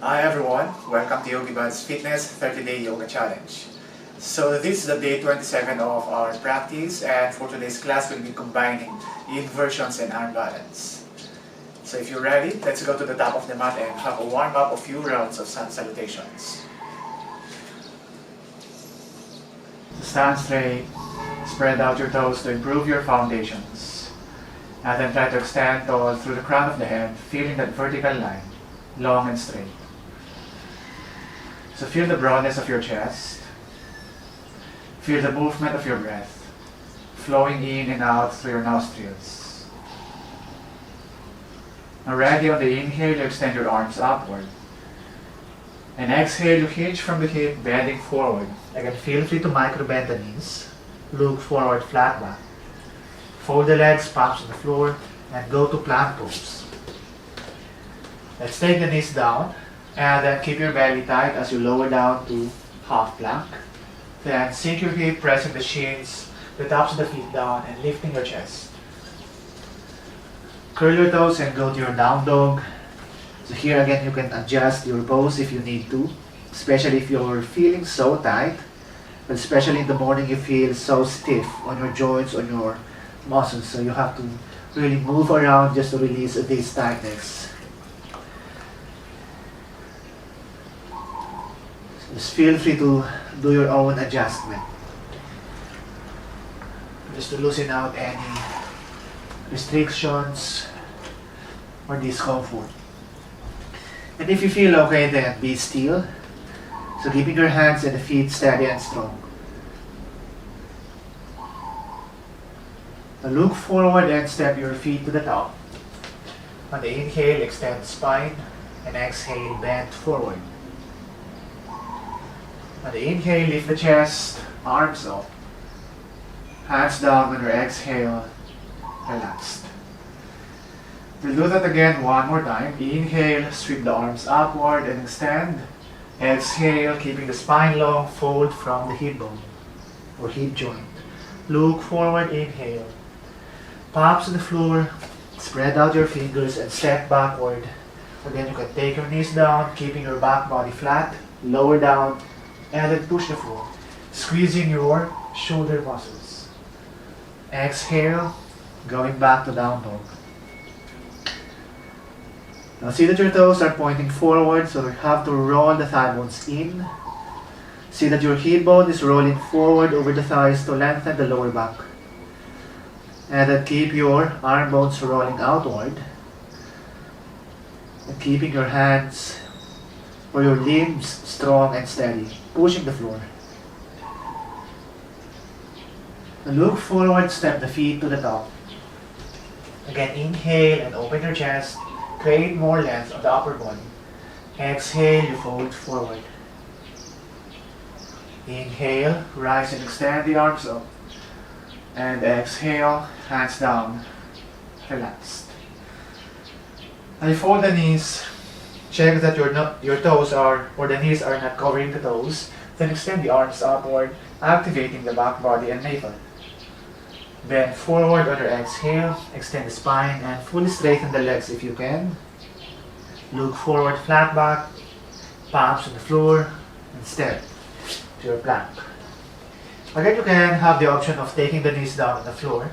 Hi everyone, welcome to Yogi Bud's Fitness 30-Day Yoga Challenge. So this is the day 27 of our practice, and for today's class we'll be combining inversions and arm balance. So if you're ready, let's go to the top of the mat and have a warm-up of few rounds of sun salutations. So stand straight, spread out your toes to improve your foundations. And then try to extend tall through the crown of the head, feeling that vertical line, long and straight. So feel the broadness of your chest. Feel the movement of your breath, flowing in and out through your nostrils. Now ready on the inhale, you extend your arms upward. And exhale, you hinge from the hip, bending forward. Again, feel free to micro bend the knees. Look forward, flat back. Fold the legs, palms on the floor, and go to plank pose. Let's take the knees down, and then keep your belly tight as you lower down to half plank. Then sink your hip, pressing the shins, the tops of the feet down, and lifting your chest. Curl your toes and go to your down dog. So here again, you can adjust your pose if you need to, especially if you're feeling so tight, but especially in the morning you feel so stiff on your joints, on your muscles, so you have to really move around just to release this tightness. Just feel free to do your own adjustment, just to loosen out any restrictions or discomfort. And if you feel okay, then be still. So keeping your hands and the feet steady and strong. Now look forward and step your feet to the top. On the inhale, extend the spine, and exhale, bend forward. On the inhale, lift the chest, arms up. Hands down on your exhale, relaxed. We'll do that again one more time. Inhale, sweep the arms upward and extend. Exhale, keeping the spine long, fold from the hip bone or hip joint. Look forward, inhale. Palms on the floor, spread out your fingers and step backward. Again, you can take your knees down, keeping your back body flat, lower down, and then push the floor, squeezing your shoulder muscles. Exhale, going back to down dog. Now see that your toes are pointing forward, so you have to roll the thigh bones in. See that your hip bone is rolling forward over the thighs to lengthen the lower back. And then keep your arm bones rolling outward. And keeping your hands or your limbs strong and steady, pushing the floor. And look forward, step the feet to the top. Again, inhale and open your chest. Create more length on the upper body. Exhale, you fold forward. Inhale, rise and extend the arms up. And exhale, hands down, relaxed. Now you fold the knees. Check that your toes are, or the knees are not covering the toes. Then extend the arms upward, activating the back body and navel. Bend forward on your exhale, extend the spine and fully straighten the legs if you can. Look forward, flat back, palms on the floor, and step to your plank. Again, you can have the option of taking the knees down on the floor.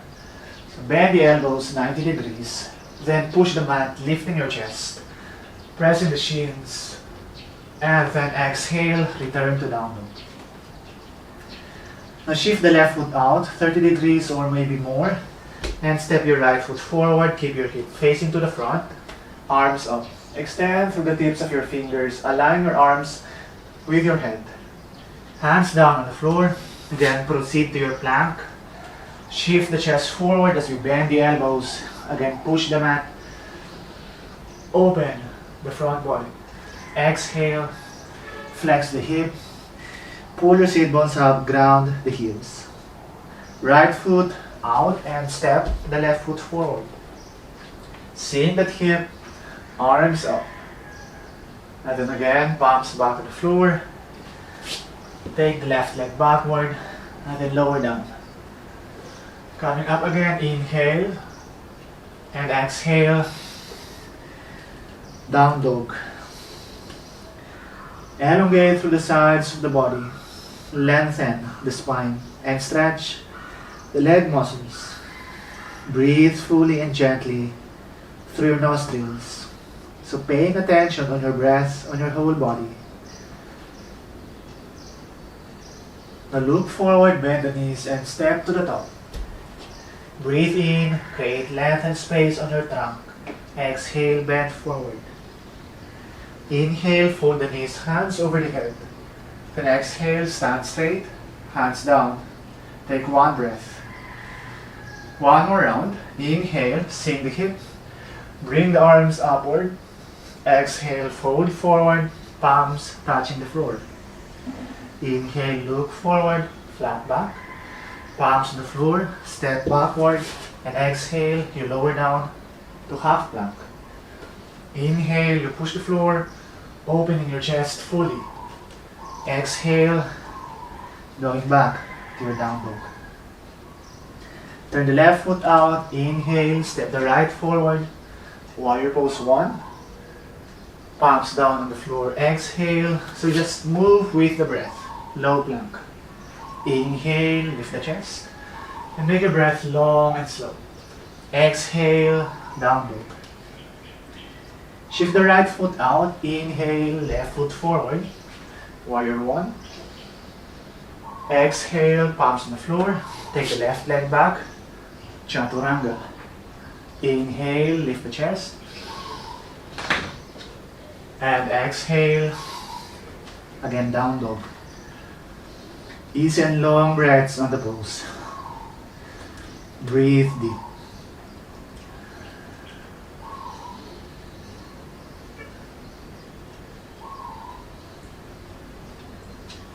So bend the elbows 90 degrees, then push the mat, lifting your chest, pressing the shins, and then exhale, return to down dog. Now shift the left foot out 30 degrees or maybe more, and step your right foot forward. Keep your hip facing to the front, arms up. Extend through the tips of your fingers, align your arms with your head. Hands down on the floor, then proceed to your plank. Shift the chest forward as you bend the elbows. Again, push the mat, open the front body. Exhale, flex the hip. Pull your sit bones up, ground the heels. Right foot out and step the left foot forward. Sink that hip, arms up. And then again, palms back to the floor. Take the left leg backward and then lower down. Coming up again, inhale and exhale, down dog. Elongate through the sides of the body. Lengthen the spine and stretch the leg muscles. Breathe fully and gently through your nostrils. So paying attention on your breath, on your whole body. Now look forward, bend the knees and step to the top. Breathe in, create length and space on your trunk. Exhale, bend forward. Inhale, fold the knees, hands over the head. Then exhale, stand straight, hands down. Take one breath. One more round. Inhale, sink the hip. Bring the arms upward. Exhale, fold forward, palms touching the floor. Inhale, look forward, flat back. Palms to the floor, step backward. And exhale, you lower down to half plank. Inhale, you push the floor, opening your chest fully. Exhale, going back to your down dog. Turn the left foot out, inhale, step the right forward. Warrior pose 1. Palms down on the floor, exhale. So just move with the breath. Low plank. Inhale, lift the chest. And make your breath long and slow. Exhale, down dog. Shift the right foot out, inhale, left foot forward. Warrior 1. Exhale, palms on the floor. Take the left leg back. Chaturanga. Inhale, lift the chest. And exhale, again down dog. Easy and long breaths on the pose. Breathe deep.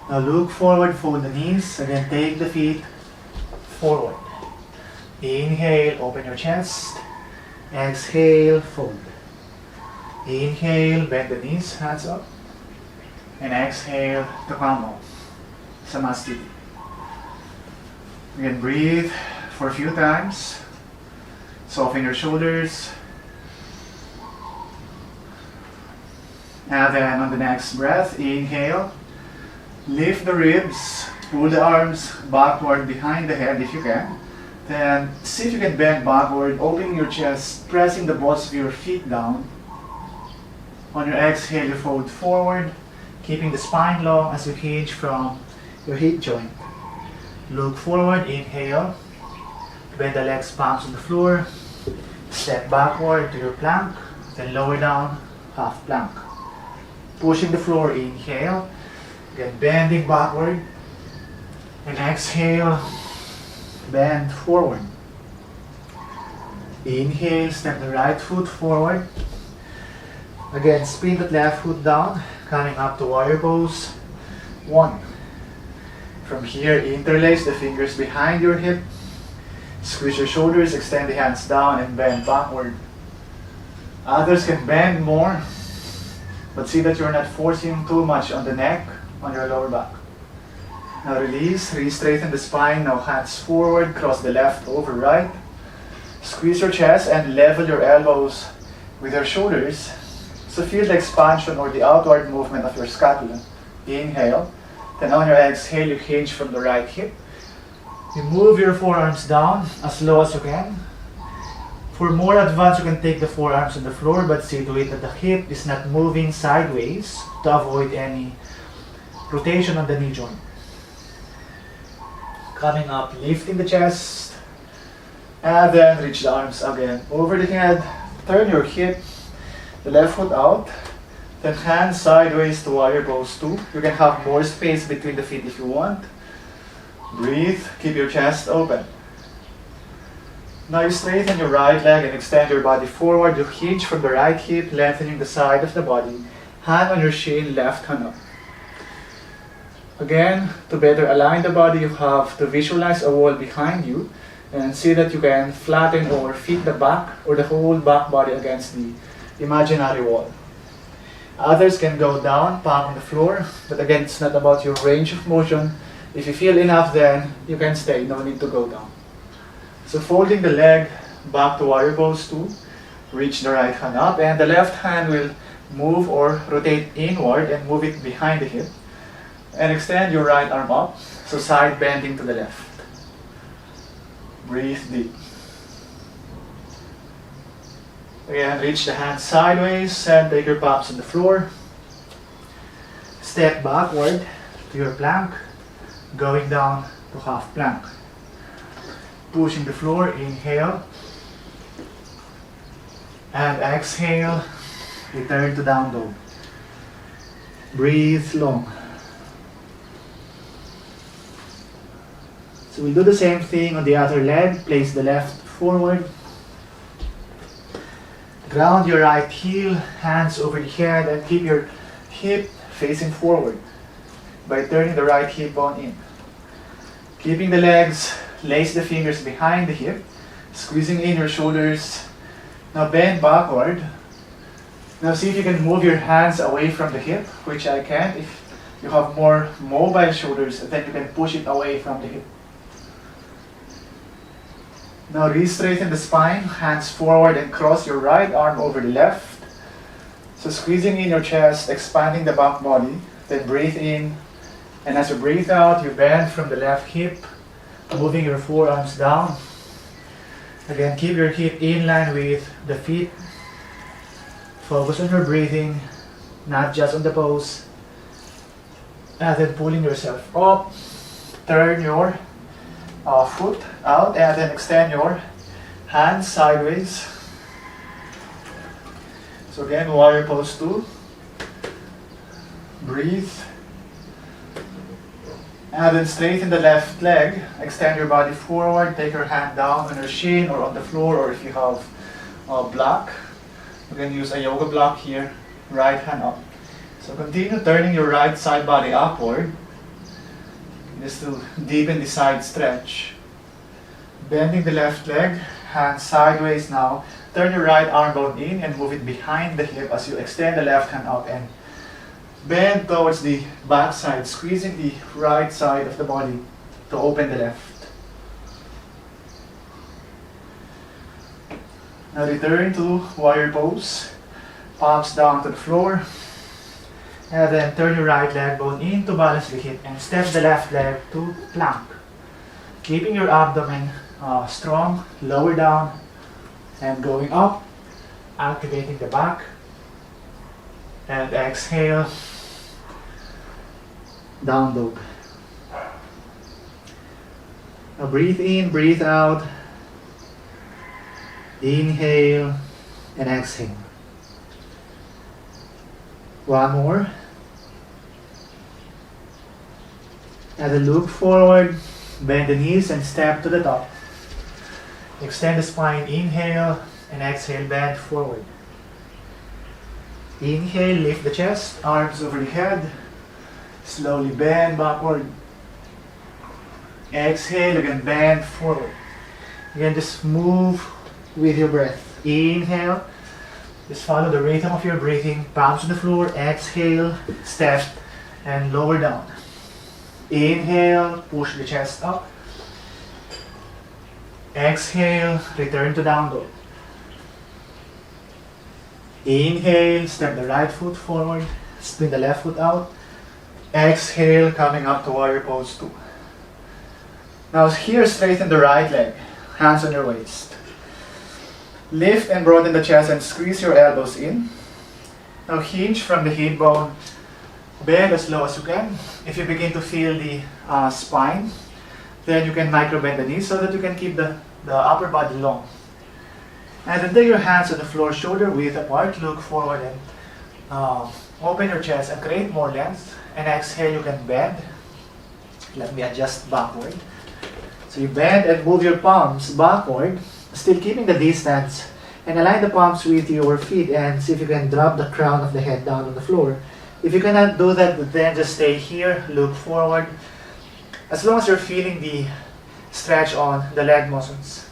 Now look forward, fold the knees, again take the feet forward. Inhale, open your chest. Exhale, fold. Inhale, bend the knees, hands up. And exhale to come up. Samasthiti. Again, breathe for a few times. Soften your shoulders. And then on the next breath, inhale. Lift the ribs, pull the arms backward behind the head if you can. Then see if you can bend backward, opening your chest, pressing the balls of your feet down. On your exhale, you fold forward, keeping the spine long as you hinge from your hip joint. Look forward, inhale. Bend the legs, palms on the floor. Step backward to your plank, then lower down, half plank. Pushing the floor, inhale. Again, bending backward. And exhale, bend forward. Inhale, step the right foot forward. Again, spin that left foot down, coming up to warrior pose 1. From here, interlace the fingers behind your hip. Squeeze your shoulders, extend the hands down and bend backward. Others can bend more, but see that you're not forcing too much on the neck, on your lower back. Now release, re-straighten the spine, now hands forward, cross the left over right. Squeeze your chest and level your elbows with your shoulders. So feel the expansion or the outward movement of your scapula. Inhale. Then on your exhale, you hinge from the right hip. You move your forearms down as low as you can. For more advanced, you can take the forearms on the floor, but see to it that the hip is not moving sideways to avoid any rotation on the knee joint. Coming up, lifting the chest, and then reach the arms again over the head. Turn your hip, the left foot out, then hands sideways to warrior pose 2. You can have more space between the feet if you want. Breathe, keep your chest open. Now you straighten your right leg and extend your body forward. You hinge from the right hip, lengthening the side of the body. Hand on your shin, left hand up. Again, to better align the body, you have to visualize a wall behind you and see that you can flatten or fit the back or the whole back body against the imaginary wall. Others can go down, palm on the floor, but again, it's not about your range of motion. If you feel enough, then you can stay, no need to go down. So folding the leg back to warrior pose 2, reach the right hand up, and the left hand will move or rotate inward and move it behind the hip. And extend your right arm up, so side bending to the left. Breathe deep. Again, reach the hands sideways and take your palms on the floor. Step backward to your plank, going down to half plank. Pushing the floor, inhale. And exhale, return to down dog. Breathe long. So we'll do the same thing on the other leg. Place the left forward. Ground your right heel, hands over the head, and keep your hip facing forward by turning the right hip bone in. Keeping the legs, lace the fingers behind the hip, squeezing in your shoulders. Now bend backward. Now see if you can move your hands away from the hip, which I can't. If you have more mobile shoulders, then you can push it away from the hip. Now re-straighten the spine, hands forward and cross your right arm over the left. So squeezing in your chest, expanding the back body, then breathe in. And as you breathe out, you bend from the left hip, moving your forearms down. Again, keep your hip in line with the feet. Focus on your breathing, not just on the pose. And then pulling yourself up, turn your foot out and then extend your hands sideways. So again, warrior pose 2. Breathe. And then straighten the left leg. Extend your body forward. Take your hand down on your shin or on the floor, or if you have a block, you can use a yoga block here. Right hand up. So continue turning your right side body upward. Just to deepen the side stretch. Bending the left leg, hands sideways now. Turn your right arm bone in and move it behind the hip as you extend the left hand out and bend towards the back side, squeezing the right side of the body to open the left. Now return to warrior pose. Palms down to the floor. And then turn your right leg bone in to balance the hip and step the left leg to plank. Keeping your abdomen strong, lower down and going up, activating the back. And exhale, down dog. Now breathe in, breathe out. Inhale and exhale. One more. And then look forward, bend the knees and step to the top. Extend the spine, inhale and exhale, bend forward. Inhale, lift the chest, arms over the head. Slowly bend backward. Exhale, again bend forward. Again, just move with your breath. Inhale. Just follow the rhythm of your breathing. Palms on the floor. Exhale, step and lower down. Inhale, push the chest up. Exhale, return to down dog. Inhale, step the right foot forward, spin the left foot out. Exhale, coming up to warrior pose 2. Now here, straighten the right leg, hands on your waist. Lift and broaden the chest and squeeze your elbows in. Now hinge from the hip bone, bend as low as you can. If you begin to feel the spine, then you can micro bend the knees so that you can keep the upper body long. And then take your hands on the floor, shoulder width apart, look forward and open your chest and create more length. And exhale, you can bend. Let me adjust backward. So you bend and move your palms backward, still keeping the distance. And align the palms with your feet and see if you can drop the crown of the head down on the floor. If you cannot do that, then just stay here, look forward. As long as you're feeling the stretch on the leg muscles.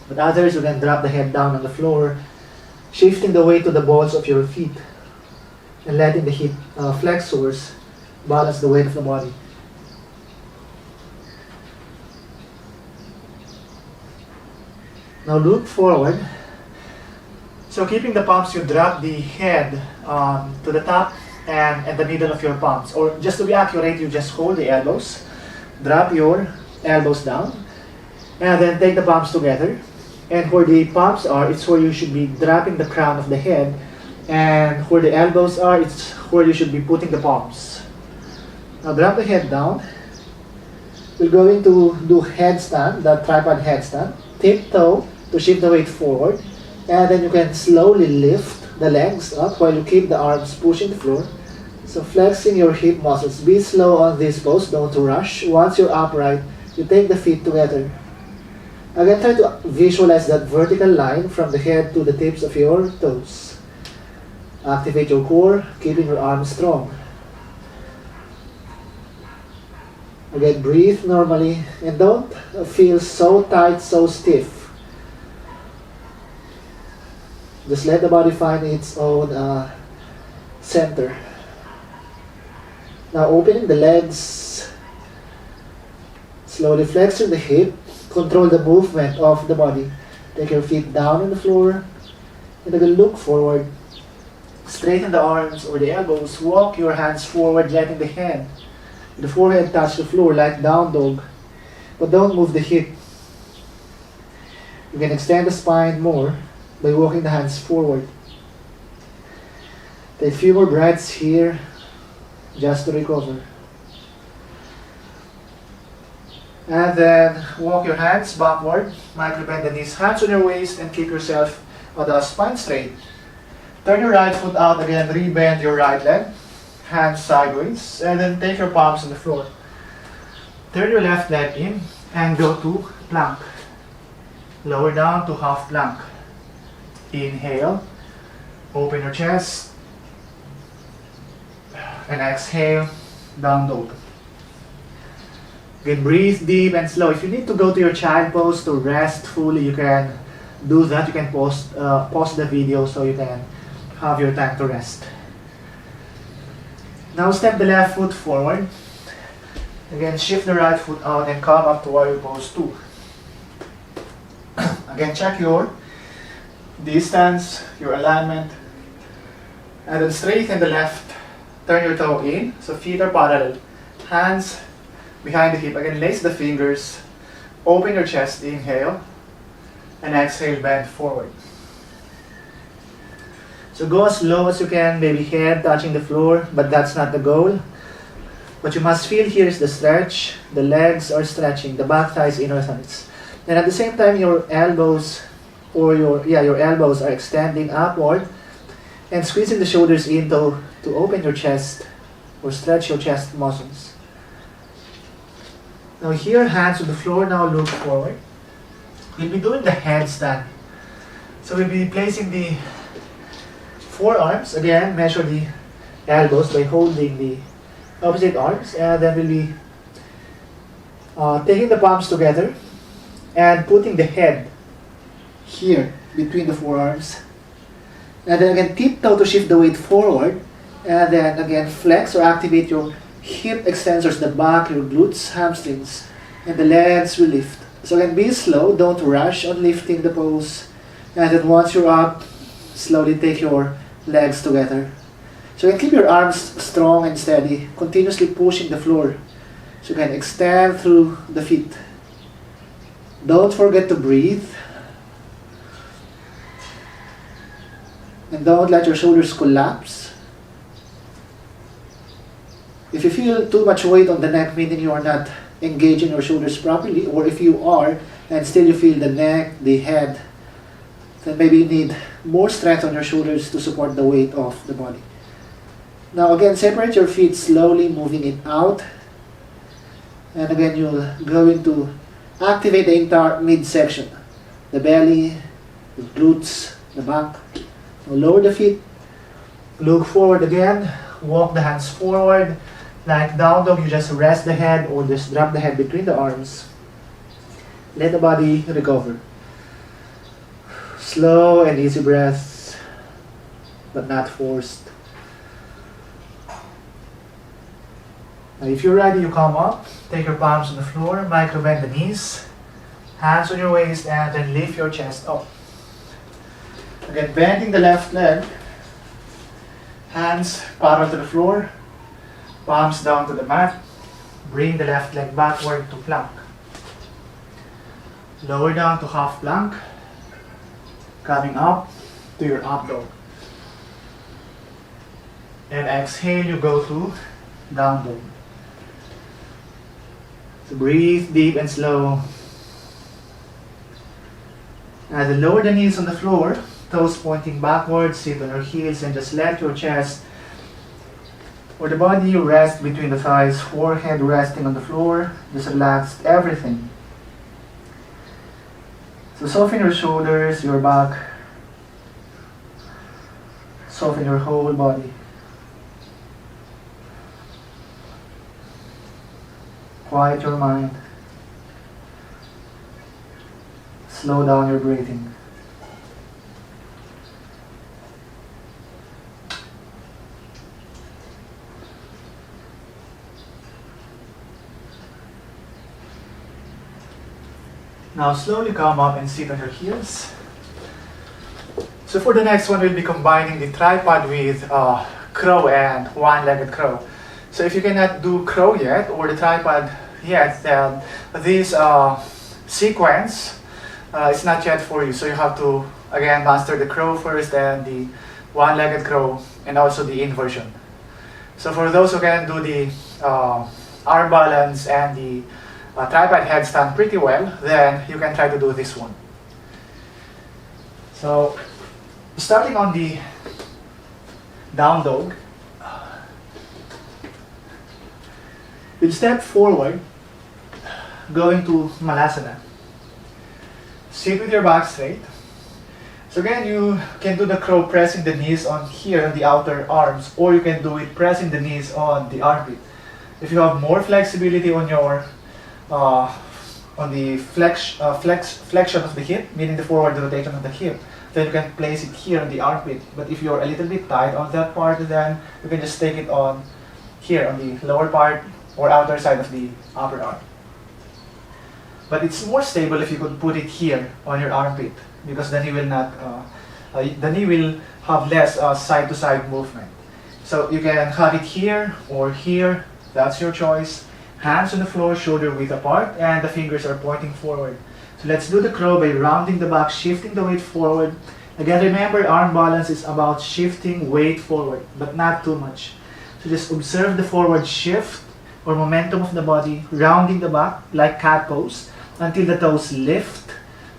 But others, you can drop the head down on the floor, shifting the weight to the balls of your feet and letting the hip flexors balance the weight of the body. Now look forward. So keeping the palms, you drop the head to the top and at the middle of your palms. Or just to be accurate, you just hold the elbows, drop your elbows down, and then take the palms together. And where the palms are, it's where you should be dropping the crown of the head. And where the elbows are, it's where you should be putting the palms. Now drop the head down. We're going to do headstand, the tripod headstand. Tiptoe to shift the weight forward. And then you can slowly lift the legs up while you keep the arms pushing the floor. So flexing your hip muscles. Be slow on this pose, don't rush. Once you're upright, you take the feet together. Again, try to visualize that vertical line from the head to the tips of your toes. Activate your core, keeping your arms strong. Again, breathe normally and don't feel so tight, so stiff. Just let the body find its own center. Now opening the legs, slowly flexing the hip, control the movement of the body. Take your feet down on the floor and again look forward. Straighten the arms or the elbows, walk your hands forward, letting the head, the forehead touch the floor like down dog, but don't move the hip. You can extend the spine more by walking the hands forward. Take a few more breaths here just to recover. And then walk your hands backward, micro bend the knees, hands on your waist, and keep yourself on the spine straight. Turn your right foot out again, rebend your right leg, hands sideways, and then take your palms on the floor. Turn your left leg in and go to plank. Lower down to half plank. Inhale, open your chest, and exhale, down dog. Again, breathe deep and slow. If you need to go to your child pose to rest fully, you can do that. You can pause the video so you can have your time to rest. Now step the left foot forward. Again, shift the right foot out and come up to warrior pose 2. Again, check your distance, your alignment, and then straighten the left. Turn your toe in, so feet are parallel. Hands behind the hip. Again, lace the fingers. Open your chest, inhale, and exhale, bend forward. So go as low as you can, maybe head touching the floor, but that's not the goal. What you must feel here is the stretch. The legs are stretching, the back thighs, inner thighs. And at the same time, your elbows or your elbows are extending upward and squeezing the shoulders in to open your chest or stretch your chest muscles. Now here, hands on the floor, now look forward. We'll be doing the headstand. So we'll be placing the forearms, again, measure the elbows by holding the opposite arms, and then we'll be taking the palms together and putting the head here between the forearms. And then again, tiptoe to shift the weight forward, and then again, flex or activate your hip extensors, the back, your glutes, hamstrings, and the legs will lift. So again, be slow, don't rush on lifting the pose. And then once you're up, slowly take your legs together. So you can keep your arms strong and steady, continuously pushing the floor. So you can extend through the feet. Don't forget to breathe. And don't let your shoulders collapse. If you feel too much weight on the neck, meaning you are not engaging your shoulders properly, or if you are and still you feel the neck, the head, then maybe you need more strength on your shoulders to support the weight of the body. Now again, separate your feet slowly, moving it out. And again, you're going to activate the entire midsection. The belly, the glutes, the back. Now lower the feet, look forward again, walk the hands forward. Like down dog, you just rest the head or just drop the head between the arms. Let the body recover. Slow and easy breaths, but not forced. Now if you're ready, you come up, take your palms on the floor, micro bend the knees, hands on your waist, and then lift your chest up. Again, bending the left leg, hands parallel to the floor, palms down to the mat. Bring the left leg backward to plank. Lower down to half plank, coming up to your up dog. And exhale, you go to down dog. So breathe deep and slow. As you lower the knees on the floor, toes pointing backwards, sit on your heels and just let your chest or the body rest between the thighs, forehead resting on the floor. Just relax everything. So soften your shoulders, your back, soften your whole body. Quiet your mind. Slow down your breathing. Now slowly come up and sit on your heels. So for the next one, we'll be combining the tripod with crow and one-legged crow. So if you cannot do crow yet or the tripod yet, then this sequence is not yet for you. So you have to again master the crow first and the one-legged crow and also the inversion. So for those who can do the arm balance and the tripod headstand pretty well, then you can try to do this one. So starting on the down dog, we'll step forward, going to Malasana. Sit with your back straight. So again, you can do the crow pressing the knees on here on the outer arms, or you can do it pressing the knees on the armpit. If you have more flexibility on your on the flexion of the hip, meaning the forward rotation of the hip, then you can place it here on the armpit. But if you're a little bit tight on that part, then you can just take it on here on the lower part or outer side of the upper arm. But it's more stable if you could put it here on your armpit, because the knee will not, the knee will have less side to side movement. So you can have it here or here, that's your choice. Hands on the floor, shoulder width apart, and the fingers are pointing forward. So let's do the crow by rounding the back, shifting the weight forward. Again, remember, arm balance is about shifting weight forward, but not too much. So just observe the forward shift or momentum of the body, rounding the back like cat pose until the toes lift.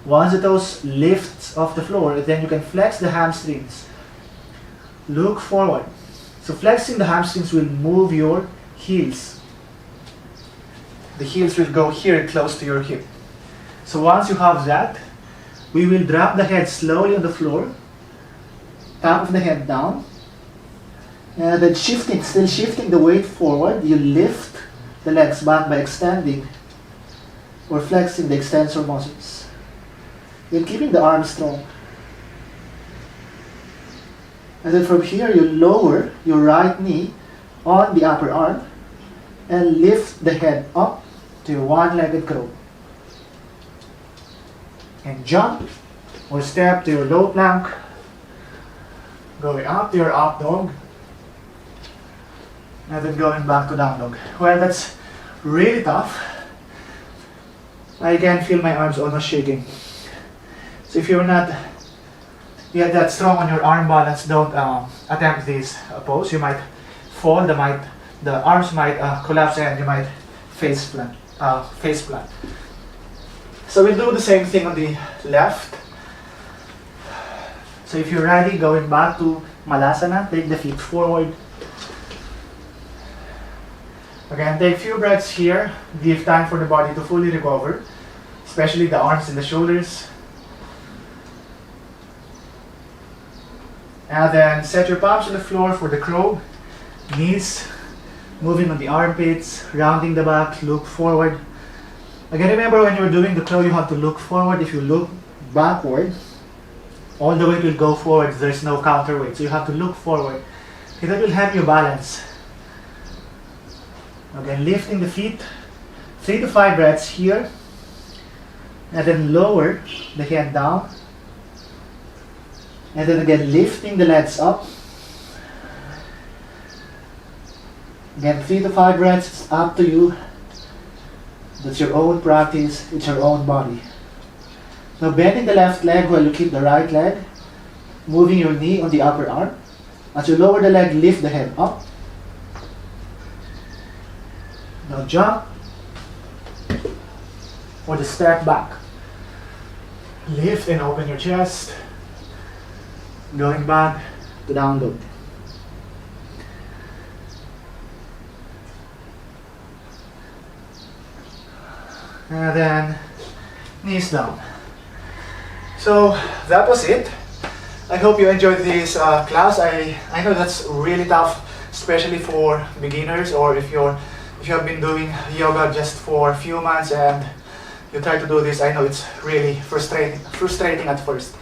Once the toes lifts off the floor, then you can flex the hamstrings. Look forward. So flexing the hamstrings will move your heels. The heels will go here close to your hip. So once you have that, we will drop the head slowly on the floor, top of the head down, and then still shifting the weight forward, you lift the legs back by extending or flexing the extensor muscles. Then keeping the arms strong. And then from here, you lower your right knee on the upper arm and lift the head up to your one-legged crow. And jump or step to your low plank, going up to your up dog, and then going back to down dog. Well, that's really tough. I can feel my arms almost shaking. So if you're not yet that strong on your arm balance, don't attempt this pose. You might fall, the arms might collapse and you might face plant. So we'll do the same thing on the left. So if you're ready, going back to Malasana, take the feet forward. Again, take a few breaths here. Give time for the body to fully recover, especially the arms and the shoulders. And then set your palms on the floor for the crow. Knees moving on the armpits, rounding the back, look forward. Again, remember when you're doing the crow, you have to look forward. If you look backward, all the weight will go forward. There's no counterweight, so you have to look forward. Okay, that will help you balance. Again, lifting the feet, 3 to 5 breaths here, and then lower the head down. And then again, lifting the legs up. Again, 3 to 5 breaths, it's up to you. That's your own practice, it's your own body. Now bending the left leg while you keep the right leg, moving your knee on the upper arm. As you lower the leg, lift the head up. Now jump, or just step back. Lift and open your chest, going back to down dog. And then knees down. So that was it. I hope you enjoyed this class. I know that's really tough, especially for beginners, or if you have been doing yoga just for a few months and you try to do this. I know it's really frustrating at first.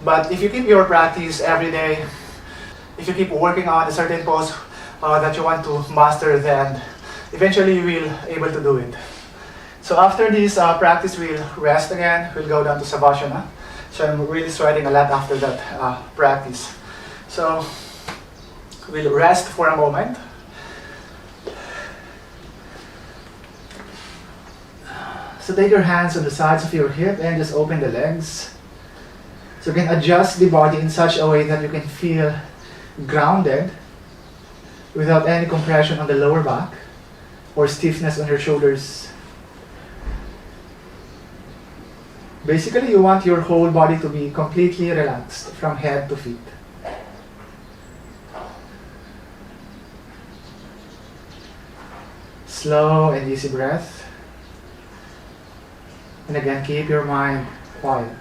But if you keep your practice every day, if you keep working on a certain pose that you want to master, then eventually you will able to do it. So after this practice, we'll rest again. We'll go down to Savasana. So I'm really sweating a lot after that practice. So we'll rest for a moment. So take your hands on the sides of your hip and just open the legs. So you can adjust the body in such a way that you can feel grounded without any compression on the lower back or stiffness on your shoulders. Basically, you want your whole body to be completely relaxed from head to feet. Slow and easy breath. And again, keep your mind quiet.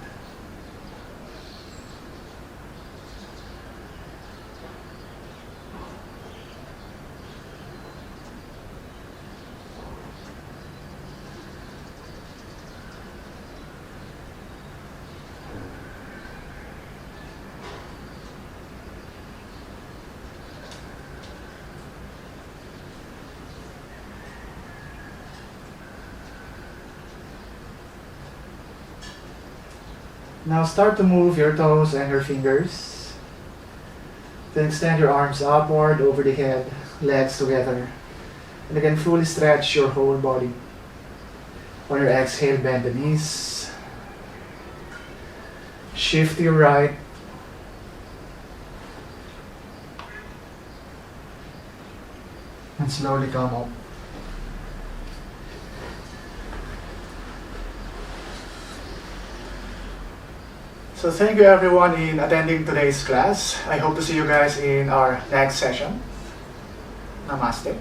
Now start to move your toes and your fingers. Then extend your arms upward over the head, legs together. And again, fully stretch your whole body. On your exhale, bend the knees. Shift to your right. And slowly come up. So thank you everyone in attending today's class. I hope to see you guys in our next session. Namaste.